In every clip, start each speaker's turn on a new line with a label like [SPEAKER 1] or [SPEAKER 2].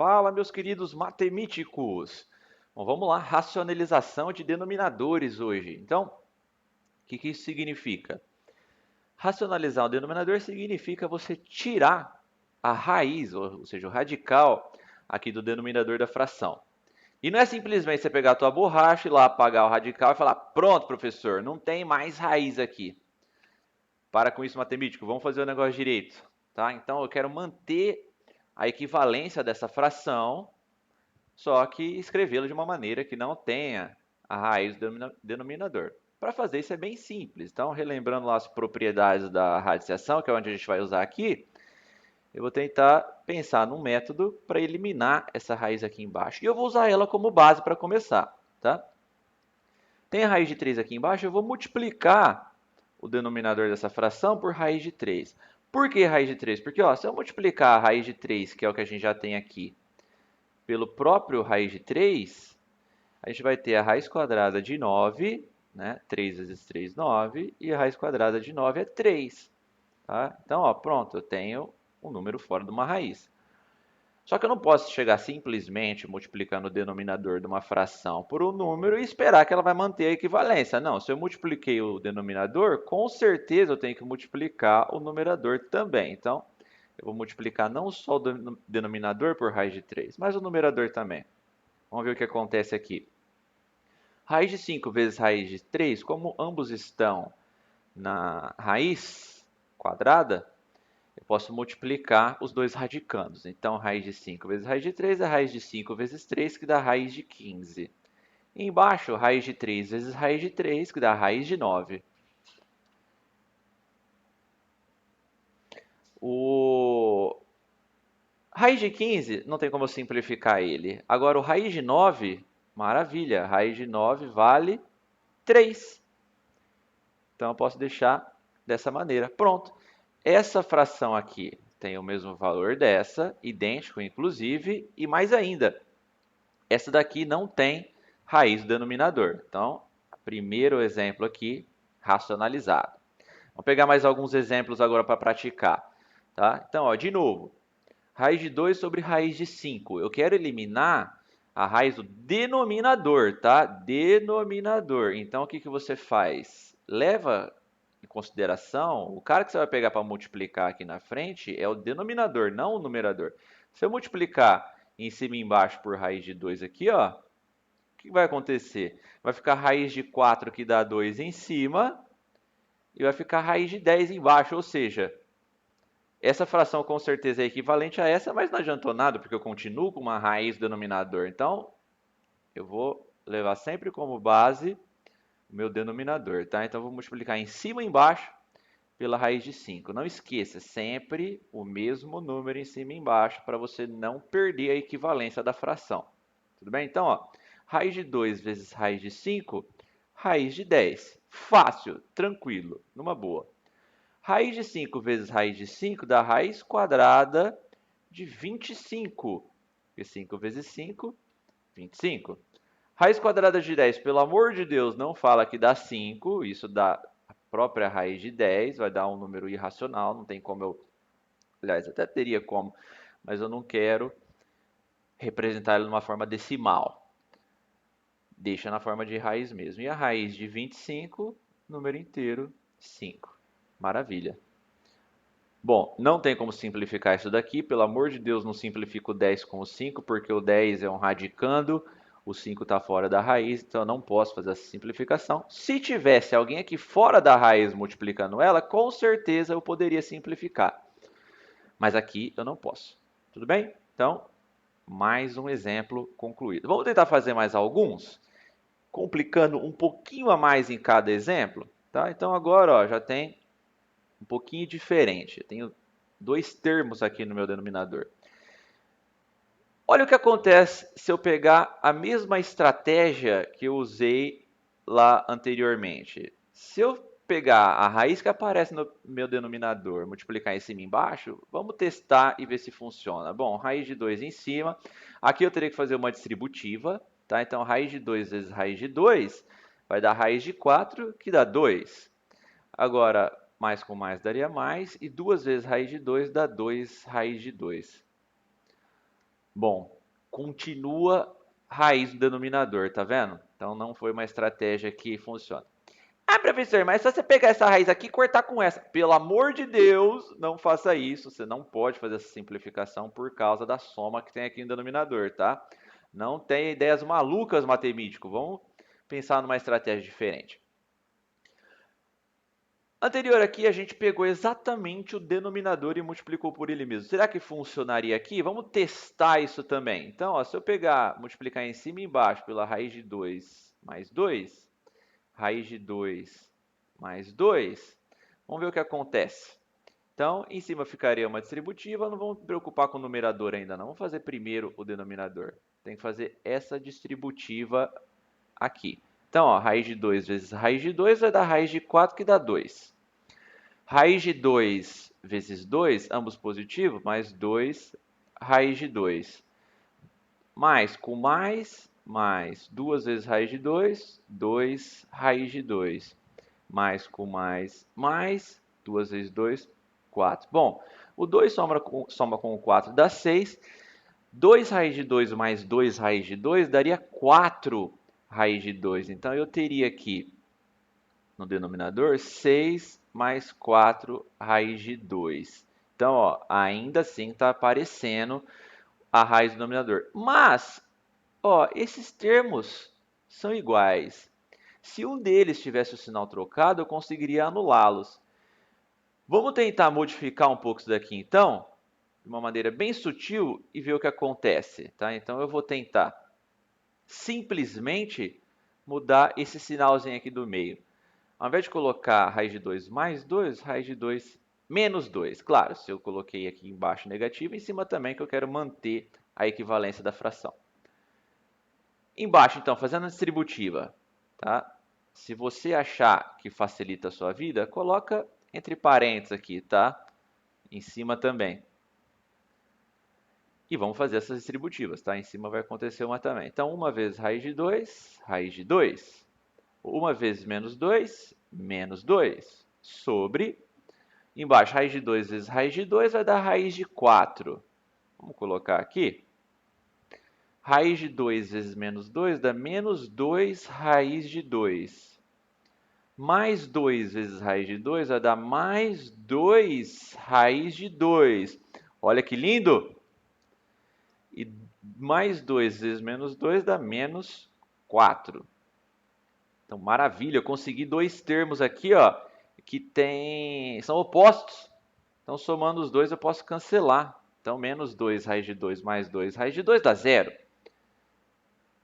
[SPEAKER 1] Fala, meus queridos matemíticos! Bom, vamos lá, racionalização de denominadores hoje. Então, o que isso significa? Racionalizar um denominador significa você tirar a raiz, ou seja, o radical aqui do denominador da fração. E não é simplesmente você pegar a tua borracha e lá apagar o radical e falar, pronto, professor, não tem mais raiz aqui. Para com isso, matemítico, vamos fazer o negócio direito. Tá? Então, eu quero manter a equivalência dessa fração, só que escrevê-lo de uma maneira que não tenha a raiz do denominador. Para fazer isso é bem simples. Então, relembrando lá as propriedades da radiciação, que é onde a gente vai usar aqui, eu vou tentar pensar num método para eliminar essa raiz aqui embaixo. E eu vou usar ela como base para começar. Tá? Tem a raiz de 3 aqui embaixo, eu vou multiplicar o denominador dessa fração por raiz de 3. Por que raiz de 3? Porque se eu multiplicar a raiz de 3, que é o que a gente já tem aqui, pelo próprio raiz de 3, a gente vai ter a raiz quadrada de 9, né? 3 vezes 3, 9, e a raiz quadrada de 9 é 3. Tá? Então, pronto, eu tenho um número fora de uma raiz. Só que eu não posso chegar simplesmente multiplicando o denominador de uma fração por um número e esperar que ela vai manter a equivalência. Não, se eu multipliquei o denominador, com certeza eu tenho que multiplicar o numerador também. Então, eu vou multiplicar não só o denominador por raiz de 3, mas o numerador também. Vamos ver o que acontece aqui. Raiz de 5 vezes raiz de 3, como ambos estão na raiz quadrada, eu posso multiplicar os dois radicandos. Então, raiz de 5 vezes raiz de 3 é raiz de 5 vezes 3, que dá raiz de 15. E embaixo, raiz de 3 vezes raiz de 3, que dá raiz de 9. O raiz de 15, não tem como eu simplificar ele. Agora, o raiz de 9, maravilha, raiz de 9 vale 3. Então, eu posso deixar dessa maneira. Pronto. Essa fração aqui tem o mesmo valor dessa, idêntico inclusive, e mais ainda, essa daqui não tem raiz do denominador. Então, primeiro exemplo aqui, racionalizado. Vamos pegar mais alguns exemplos agora para praticar. Tá? Então, de novo, raiz de 2 sobre raiz de 5. Eu quero eliminar a raiz do denominador, tá? Denominador. Então, o que você faz? Leva em consideração, o cara que você vai pegar para multiplicar aqui na frente é o denominador, não o numerador. Se eu multiplicar em cima e embaixo por raiz de 2 aqui, o que vai acontecer? Vai ficar raiz de 4 que dá 2 em cima e vai ficar raiz de 10 embaixo, ou seja, essa fração com certeza é equivalente a essa, mas não adiantou nada, porque eu continuo com uma raiz do denominador. Então, eu vou levar sempre como base o meu denominador, tá? Então, eu vou multiplicar em cima e embaixo pela raiz de 5. Não esqueça, sempre o mesmo número em cima e embaixo, para você não perder a equivalência da fração. Tudo bem? Então, raiz de 2 vezes raiz de 5, raiz de 10. Fácil, tranquilo, numa boa. Raiz de 5 vezes raiz de 5 dá raiz quadrada de 25. Porque 5 vezes 5, 25. Raiz quadrada de 10, pelo amor de Deus, não fala que dá 5. Isso dá a própria raiz de 10, vai dar um número irracional. Não tem como eu... Aliás, até teria como, mas eu não quero representar ele numa forma decimal. Deixa na forma de raiz mesmo. E a raiz de 25, número inteiro, 5. Maravilha. Bom, não tem como simplificar isso daqui. Pelo amor de Deus, não simplifico o 10 com o 5, porque o 10 é um radicando, o 5 está fora da raiz, então eu não posso fazer essa simplificação. Se tivesse alguém aqui fora da raiz multiplicando ela, com certeza eu poderia simplificar. Mas aqui eu não posso. Tudo bem? Então, mais um exemplo concluído. Vamos tentar fazer mais alguns, complicando um pouquinho a mais em cada exemplo. Tá? Então agora já tem um pouquinho diferente. Eu tenho dois termos aqui no meu denominador. Olha o que acontece se eu pegar a mesma estratégia que eu usei lá anteriormente. Se eu pegar a raiz que aparece no meu denominador, multiplicar em cima e embaixo, vamos testar e ver se funciona. Bom, raiz de 2 em cima. Aqui eu teria que fazer uma distributiva. Tá? Então, raiz de 2 vezes raiz de 2 vai dar raiz de 4, que dá 2. Agora, mais com mais daria mais, e 2 vezes raiz de 2 dá 2 raiz de 2. Bom, continua raiz do denominador, tá vendo? Então não foi uma estratégia que funciona. Ah, professor, mas se você pegar essa raiz aqui e cortar com essa, pelo amor de Deus, não faça isso. Você não pode fazer essa simplificação por causa da soma que tem aqui no denominador, tá? Não tenha ideias malucas, matemático. Vamos pensar numa estratégia diferente. Anterior aqui, a gente pegou exatamente o denominador e multiplicou por ele mesmo. Será que funcionaria aqui? Vamos testar isso também. Então, ó, se eu pegar, multiplicar em cima e embaixo pela raiz de 2 mais 2, raiz de 2 mais 2, vamos ver o que acontece. Então, em cima ficaria uma distributiva, não vamos preocupar com o numerador ainda não. Vamos fazer primeiro o denominador. Tem que fazer essa distributiva aqui. Então, ó, raiz de 2 vezes raiz de 2 vai dar raiz de 4, que dá 2. Raiz de 2 vezes 2, ambos positivos, mais 2 raiz de 2. Mais com mais 2 vezes raiz de 2, 2 raiz de 2. Mais com mais 2 vezes 2, 4. Bom, o 2 soma com o 4 dá 6. 2 raiz de 2 mais 2 raiz de 2 daria 4 raiz de 2. Então, eu teria aqui no denominador 6 mais 4 raiz de 2. Então, ó, ainda assim está aparecendo a raiz do denominador. Mas, ó, esses termos são iguais. Se um deles tivesse o sinal trocado, eu conseguiria anulá-los. Vamos tentar modificar um pouco isso daqui, então, de uma maneira bem sutil e ver o que acontece, tá? Então, eu vou tentar simplesmente mudar esse sinalzinho aqui do meio. Ao invés de colocar raiz de 2 mais 2, raiz de 2 menos 2. Claro, se eu coloquei aqui embaixo negativo, em cima também que eu quero manter a equivalência da fração. Embaixo, então, fazendo a distributiva, tá? Se você achar que facilita a sua vida, coloca entre parênteses aqui, tá? Em cima também. E vamos fazer essas distributivas, tá? Em cima vai acontecer uma também. Então, 1 vezes raiz de 2, raiz de 2. 1 vezes menos 2, menos 2. Sobre, embaixo, raiz de 2 vezes raiz de 2 vai dar raiz de 4. Vamos colocar aqui. Raiz de 2 vezes menos 2 dá menos 2 raiz de 2. Mais 2 vezes raiz de 2 vai dar mais 2 raiz de 2. Olha que lindo! E mais 2 vezes menos 2 dá menos 4. Então, maravilha, eu consegui dois termos aqui, ó, que são opostos. Então, somando os dois, eu posso cancelar. Então, menos 2 raiz de 2 mais 2 raiz de 2 dá zero.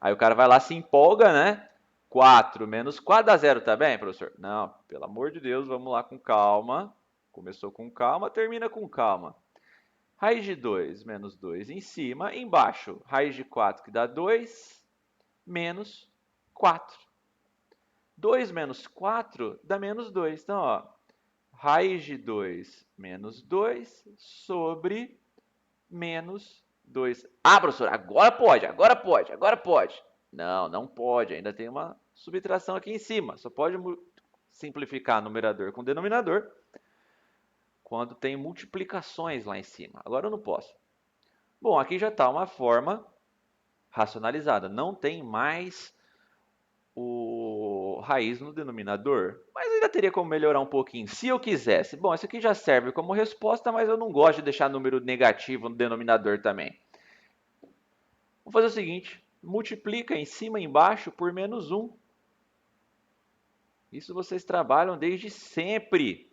[SPEAKER 1] Aí o cara vai lá, se empolga, né? 4 menos 4 dá zero, tá bem, professor? Não, pelo amor de Deus, vamos lá com calma. Começou com calma, termina com calma. Raiz de 2 menos 2 em cima, embaixo, raiz de 4 que dá 2, menos 4. 2 menos 4 dá menos 2. Então, ó, raiz de 2 menos 2 sobre menos 2. Ah, professor, agora pode, agora pode, agora pode. Não, não pode, ainda tem uma subtração aqui em cima. Só pode simplificar numerador com denominador quando tem multiplicações lá em cima. Agora eu não posso. Bom, aqui já está uma forma racionalizada. Não tem mais o raiz no denominador, mas ainda teria como melhorar um pouquinho, se eu quisesse. Bom, isso aqui já serve como resposta, mas eu não gosto de deixar número negativo no denominador também. Vou fazer o seguinte, multiplica em cima e embaixo por menos 1. Isso vocês trabalham desde sempre.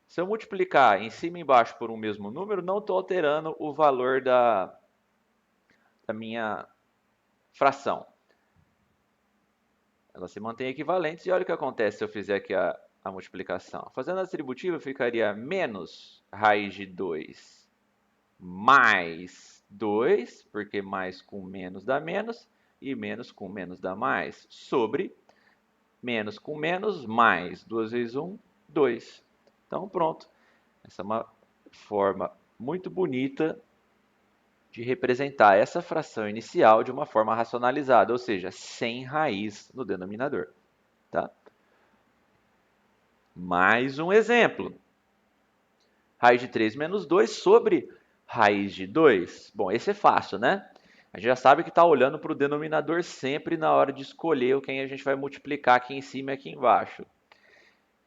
[SPEAKER 1] Se eu multiplicar em cima e embaixo por um mesmo número, não estou alterando o valor da minha fração. Elas se mantêm equivalentes e olha o que acontece se eu fizer aqui a multiplicação. Fazendo a distributiva, ficaria menos raiz de 2 mais 2, porque mais com menos dá menos, e menos com menos dá mais, sobre menos com menos, mais 2 vezes 1, 2. Então, pronto. Essa é uma forma muito bonita de representar essa fração inicial de uma forma racionalizada, ou seja, sem raiz no denominador. Tá? Mais um exemplo. Raiz de 3 menos 2 sobre raiz de 2? Bom, esse é fácil, né? A gente já sabe que está olhando para o denominador sempre na hora de escolher quem a gente vai multiplicar aqui em cima e aqui embaixo.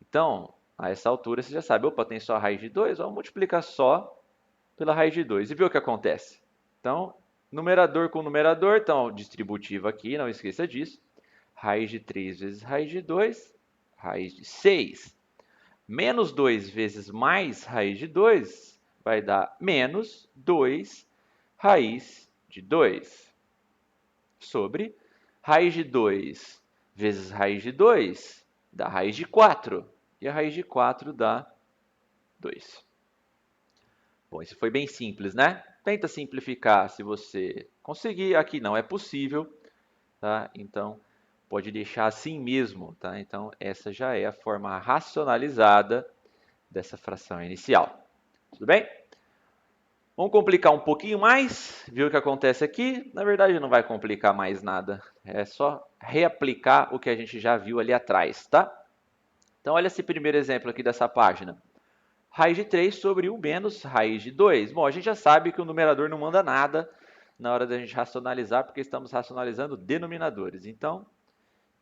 [SPEAKER 1] Então, a essa altura você já sabe, opa, tem só a raiz de 2, vamos multiplicar só pela raiz de 2 e ver o que acontece. Então, numerador com numerador, então distributivo aqui, não esqueça disso. Raiz de 3 vezes raiz de 2, raiz de 6. Menos 2 vezes mais raiz de 2 vai dar menos 2 raiz de 2 sobre raiz de 2 vezes raiz de 2 dá raiz de 4. E a raiz de 4 dá 2. Bom, isso foi bem simples, né? Tenta simplificar se você conseguir. Aqui não é possível, tá? Então, pode deixar assim mesmo, tá? Então, essa já é a forma racionalizada dessa fração inicial. Tudo bem? Vamos complicar um pouquinho mais, ver o que acontece aqui. Na verdade, não vai complicar mais nada. É só reaplicar o que a gente já viu ali atrás, tá? Então, olha esse primeiro exemplo aqui dessa página. Raiz de 3 sobre 1 menos raiz de 2. Bom, a gente já sabe que o numerador não manda nada na hora da gente racionalizar, porque estamos racionalizando denominadores. Então,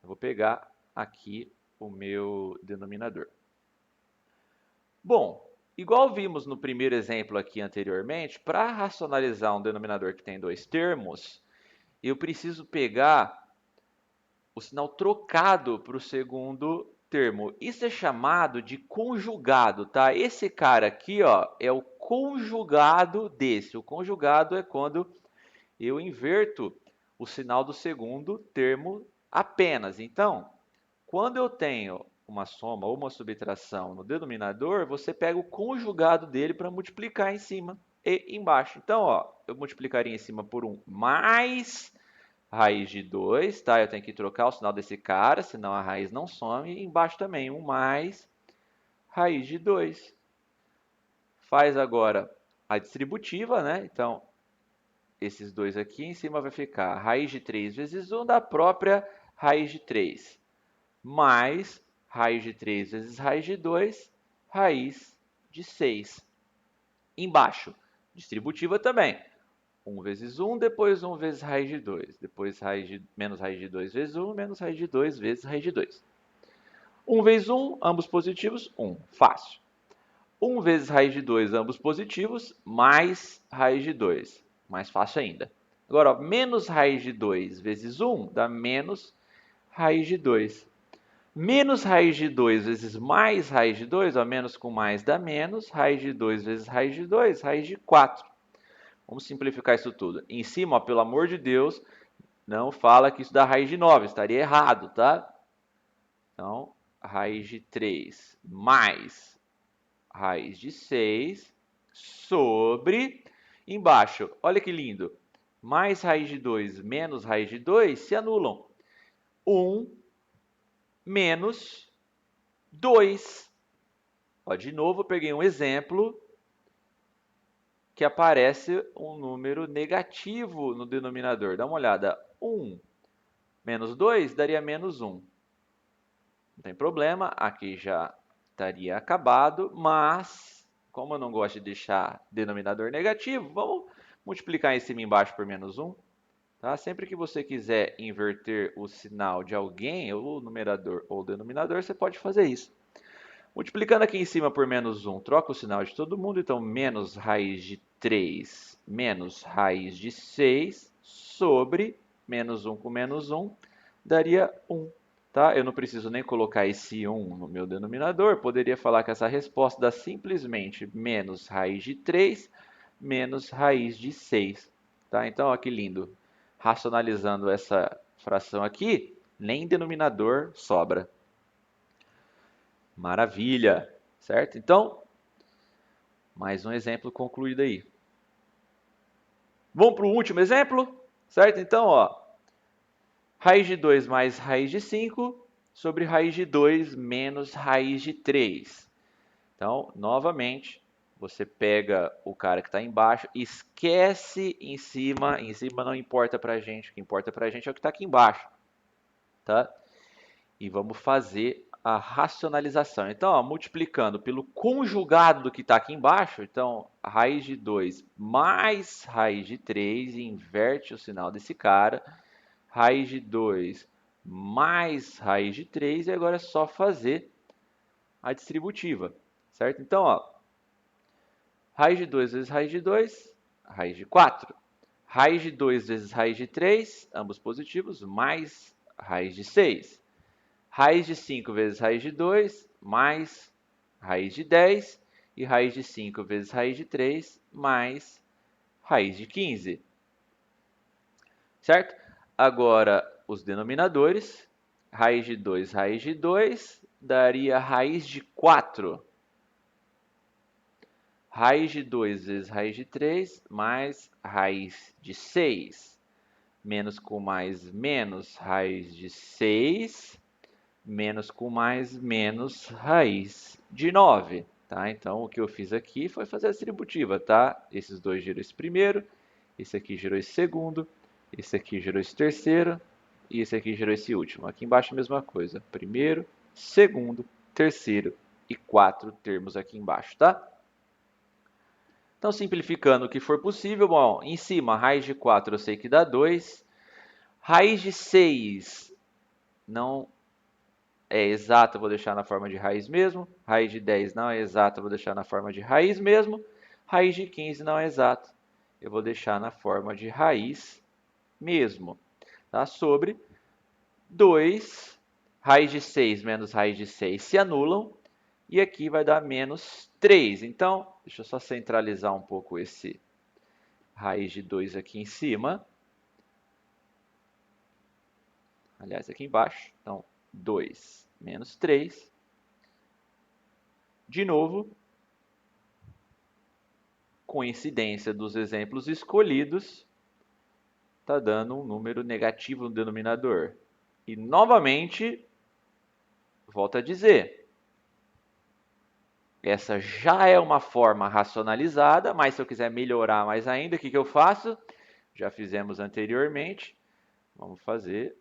[SPEAKER 1] eu vou pegar aqui o meu denominador. Bom, igual vimos no primeiro exemplo aqui anteriormente, para racionalizar um denominador que tem dois termos, eu preciso pegar o sinal trocado para o segundo termo. Isso é chamado de conjugado, tá? Esse cara aqui, ó, é o conjugado desse. O conjugado é quando eu inverto o sinal do segundo termo apenas. Então, quando eu tenho uma soma ou uma subtração no denominador, você pega o conjugado dele para multiplicar em cima e embaixo. Então, ó, eu multiplicaria em cima por 1 mais raiz de 2, tá? Eu tenho que trocar o sinal desse cara, senão a raiz não some. E embaixo também, 1 mais raiz de 2. Faz agora a distributiva, né? Então, esses dois aqui em cima vai ficar raiz de 3 vezes 1 da própria raiz de 3, mais raiz de 3 vezes raiz de 2, raiz de 6. Embaixo, distributiva também. 1 vezes 1, depois 1 vezes raiz de 2. Depois menos raiz de 2 vezes 1, menos raiz de 2 vezes raiz de 2. 1 vezes 1, ambos positivos, 1. Fácil. 1 vezes raiz de 2, ambos positivos, mais raiz de 2. Mais fácil ainda. Agora, ó, menos raiz de 2 vezes 1 dá menos raiz de 2. Menos raiz de 2 vezes mais raiz de 2, ó, menos com mais dá menos, raiz de 2 vezes raiz de 2, raiz de 4. Vamos simplificar isso tudo. Em cima, ó, pelo amor de Deus, não fala que isso dá raiz de 9, estaria errado, tá? Então, raiz de 3 mais raiz de 6 sobre, embaixo, olha que lindo, mais raiz de 2 menos raiz de 2 se anulam. 1 menos 2. Ó, de novo, eu peguei um exemplo que aparece um número negativo no denominador. Dá uma olhada. 1 menos 2 daria menos 1. Não tem problema, aqui já estaria acabado, mas como eu não gosto de deixar denominador negativo, vamos multiplicar em cima e embaixo por menos 1. Tá? Sempre que você quiser inverter o sinal de alguém, ou o numerador ou o denominador, você pode fazer isso. Multiplicando aqui em cima por menos 1, troca o sinal de todo mundo, então menos raiz de 3 menos raiz de 6 sobre menos 1 com menos 1 daria 1. Tá? Eu não preciso nem colocar esse 1 no meu denominador, poderia falar que essa resposta dá simplesmente menos raiz de 3 menos raiz de 6. Tá? Então, olha que lindo. Racionalizando essa fração aqui, nem denominador sobra. Maravilha, certo? Então, mais um exemplo concluído aí. Vamos para o último exemplo, certo? Então, ó, raiz de 2 mais raiz de 5 sobre raiz de 2 menos raiz de 3. Então, novamente, você pega o cara que está embaixo, esquece em cima não importa para a gente, o que importa para a gente é o que está aqui embaixo, tá? E vamos fazer a racionalização. Então, ó, multiplicando pelo conjugado do que está aqui embaixo, então, raiz de 2 mais raiz de 3, inverte o sinal desse cara, raiz de 2 mais raiz de 3, e agora é só fazer a distributiva, certo? Então, ó, raiz de 2 vezes raiz de 2, raiz de 4. Raiz de 2 vezes raiz de 3, ambos positivos, mais raiz de 6. Raiz de 5 vezes raiz de 2, mais raiz de 10. E raiz de 5 vezes raiz de 3, mais raiz de 15. Certo? Agora, os denominadores. Raiz de 2 daria raiz de 4. Raiz de 2 vezes raiz de 3, mais raiz de 6. Menos com mais, menos, raiz de 6. Menos com mais, menos, raiz de 9. Tá? Então, o que eu fiz aqui foi fazer a distributiva. Tá? Esses dois gerou esse primeiro, esse aqui gerou esse segundo, esse aqui gerou esse terceiro, e esse aqui gerou esse último. Aqui embaixo a mesma coisa. Primeiro, segundo, terceiro e 4 termos aqui embaixo. Tá? Então, simplificando o que for possível, bom, em cima, raiz de 4 eu sei que dá 2. Raiz de 6 não é exata, vou deixar na forma de raiz mesmo. Raiz de 10 não é exata, vou deixar na forma de raiz mesmo. Raiz de 15 não é exata, eu vou deixar na forma de raiz mesmo. Tá? Sobre 2, raiz de 6 menos raiz de 6 se anulam. E aqui vai dar menos 3. Então, deixa eu só centralizar um pouco esse raiz de 2 aqui em cima. Aliás, aqui embaixo. Então, 2 menos 3. De novo, coincidência dos exemplos escolhidos, está dando um número negativo no denominador. E, novamente, volto a dizer, essa já é uma forma racionalizada, mas se eu quiser melhorar mais ainda, o que eu faço? Já fizemos anteriormente, vamos fazer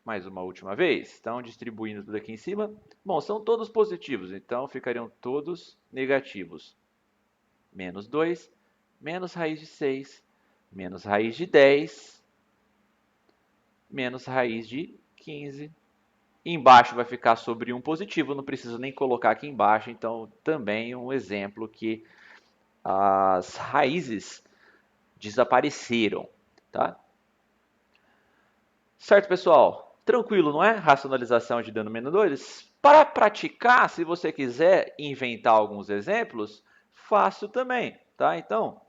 [SPEAKER 1] mais uma última vez. Então, distribuindo tudo aqui em cima. Bom, são todos positivos, então ficariam todos negativos. Menos 2, menos raiz de 6, menos raiz de 10, menos raiz de 15. Embaixo vai ficar sobre 1 positivo, não preciso nem colocar aqui embaixo, então também um exemplo que as raízes desapareceram, tá? Certo, pessoal? Tranquilo, não é? Racionalização de denominadores. Para praticar, se você quiser inventar alguns exemplos, fácil também, tá? Então,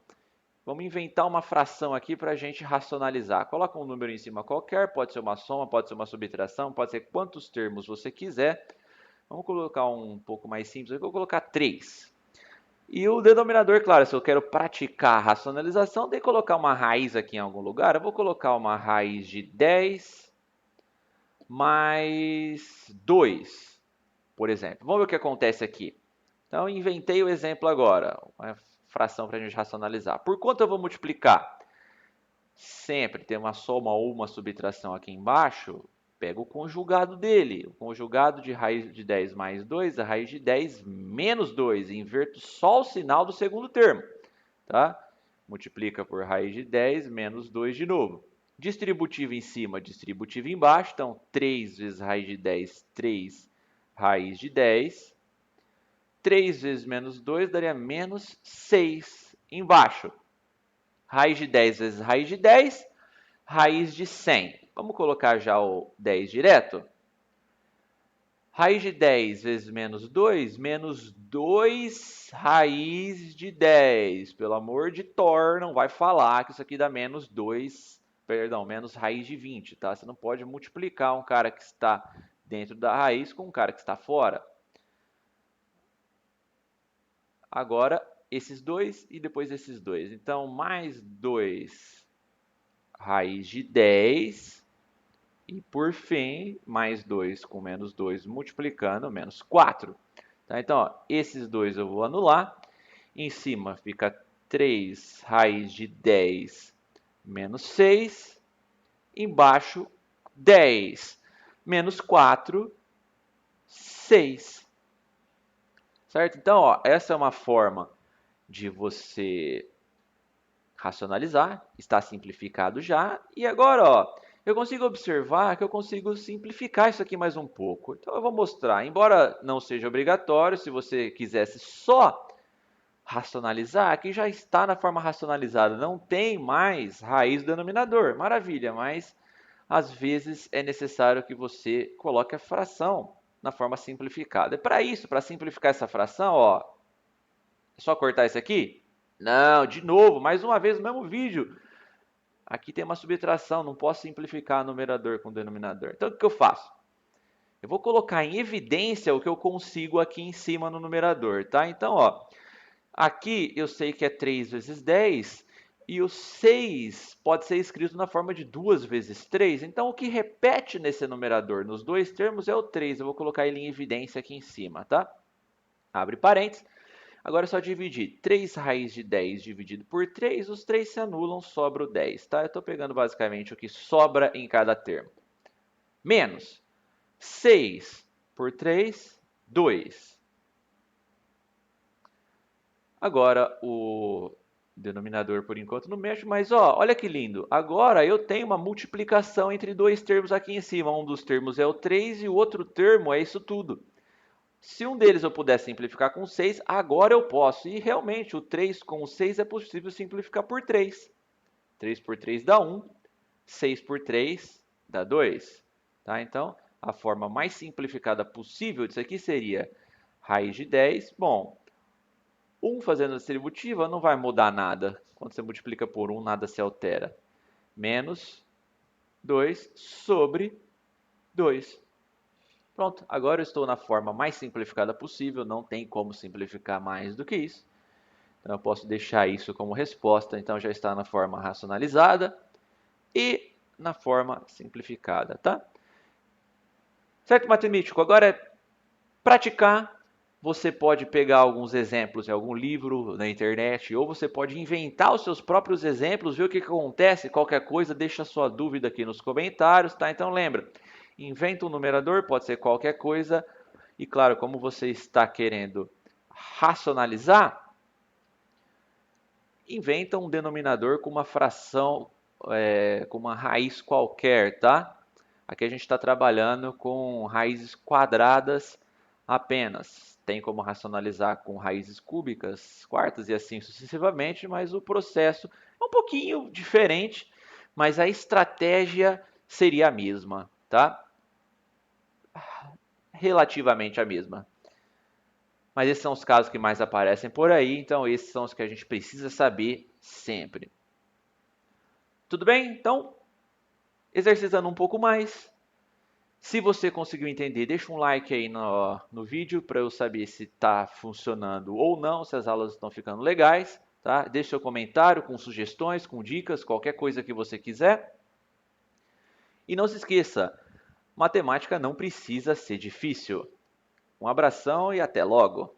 [SPEAKER 1] vamos inventar uma fração aqui para a gente racionalizar. Coloca um número em cima qualquer, pode ser uma soma, pode ser uma subtração, pode ser quantos termos você quiser. Vamos colocar um pouco mais simples, eu vou colocar 3. E o denominador, claro, se eu quero praticar a racionalização, tem que colocar uma raiz aqui em algum lugar. Eu vou colocar uma raiz de 10 mais 2, por exemplo. Vamos ver o que acontece aqui. Então, inventei o exemplo agora, uma fração para a gente racionalizar. Por quanto eu vou multiplicar? Sempre tem uma soma ou uma subtração aqui embaixo, pega o conjugado dele. O conjugado de raiz de 10 mais 2 é raiz de 10 menos 2. Inverto só o sinal do segundo termo. Tá? Multiplica por raiz de 10 menos 2 de novo. Distributiva em cima, distributiva embaixo. Então, 3 vezes raiz de 10, 3 raiz de 10. 3 vezes menos 2 daria menos 6 embaixo. Raiz de 10 vezes raiz de 10, raiz de 100. Vamos colocar já o 10 direto? Raiz de 10 vezes menos 2, menos 2 raiz de 10. Pelo amor de Thor, não vai falar que isso aqui dá menos 2, perdão, menos raiz de 20, tá? Você não pode multiplicar um cara que está dentro da raiz com um cara que está fora. Agora, esses dois e depois esses dois. Então, mais 2 raiz de 10. E, por fim, mais 2 com menos 2 multiplicando, menos 4. Tá? Então, ó, esses dois eu vou anular. Em cima fica 3 raiz de 10 menos 6. Embaixo, 10 menos 4, 6. Certo? Então, ó, essa é uma forma de você racionalizar, está simplificado já. E agora, ó, eu consigo observar que eu consigo simplificar isso aqui mais um pouco. Então, eu vou mostrar. Embora não seja obrigatório, se você quisesse só racionalizar, aqui já está na forma racionalizada. Não tem mais raiz do denominador. Maravilha, mas às vezes é necessário que você coloque a fração na forma simplificada. E para isso, para simplificar essa fração, ó, é só cortar isso aqui? Não, de novo, mais uma vez no mesmo vídeo. Aqui tem uma subtração, não posso simplificar numerador com denominador. Então, o que eu faço? Eu vou colocar em evidência o que eu consigo aqui em cima no numerador, tá? Então, ó, aqui eu sei que é 3 vezes 10, e o 6 pode ser escrito na forma de 2 vezes 3. Então, o que repete nesse numerador, nos dois termos, é o 3. Eu vou colocar ele em evidência aqui em cima, tá? Abre parênteses. Agora é só dividir 3 raiz de 10 dividido por 3, os 3 se anulam, sobra o 10, tá? Eu estou pegando basicamente o que sobra em cada termo. Menos 6 por 3, 2. Agora o denominador por enquanto não mexe, mas ó, olha que lindo. Agora eu tenho uma multiplicação entre dois termos aqui em cima. Um dos termos é o 3 e o outro termo é isso tudo. Se um deles eu puder simplificar com 6, agora eu posso. E realmente, o 3 com o 6 é possível simplificar por 3. 3 por 3 dá 1, 6 por 3 dá 2. Tá? Então, a forma mais simplificada possível disso aqui seria raiz de 10. Bom, 1 fazendo a distributiva não vai mudar nada. Quando você multiplica por 1, nada se altera. Menos 2 sobre 2. Pronto, agora eu estou na forma mais simplificada possível, não tem como simplificar mais do que isso. Então eu posso deixar isso como resposta, então já está na forma racionalizada e na forma simplificada, tá? Certo, matemático? Agora é praticar. Você pode pegar alguns exemplos em algum livro na internet, ou você pode inventar os seus próprios exemplos, ver o que acontece, qualquer coisa, deixa a sua dúvida aqui nos comentários, tá? Então lembra, inventa um numerador, pode ser qualquer coisa, e claro, como você está querendo racionalizar, inventa um denominador com uma fração, com uma raiz qualquer, tá? Aqui a gente está trabalhando com raízes quadradas apenas. Tem como racionalizar com raízes cúbicas, quartas e assim sucessivamente, mas o processo é um pouquinho diferente, mas a estratégia seria a mesma, tá? Relativamente a mesma. Mas esses são os casos que mais aparecem por aí, então esses são os que a gente precisa saber sempre. Tudo bem? Então, exercitando um pouco mais. Se você conseguiu entender, deixa um like aí no vídeo para eu saber se está funcionando ou não, se as aulas estão ficando legais. Tá? Deixe seu comentário com sugestões, com dicas, qualquer coisa que você quiser. E não se esqueça, matemática não precisa ser difícil. Um abração e até logo!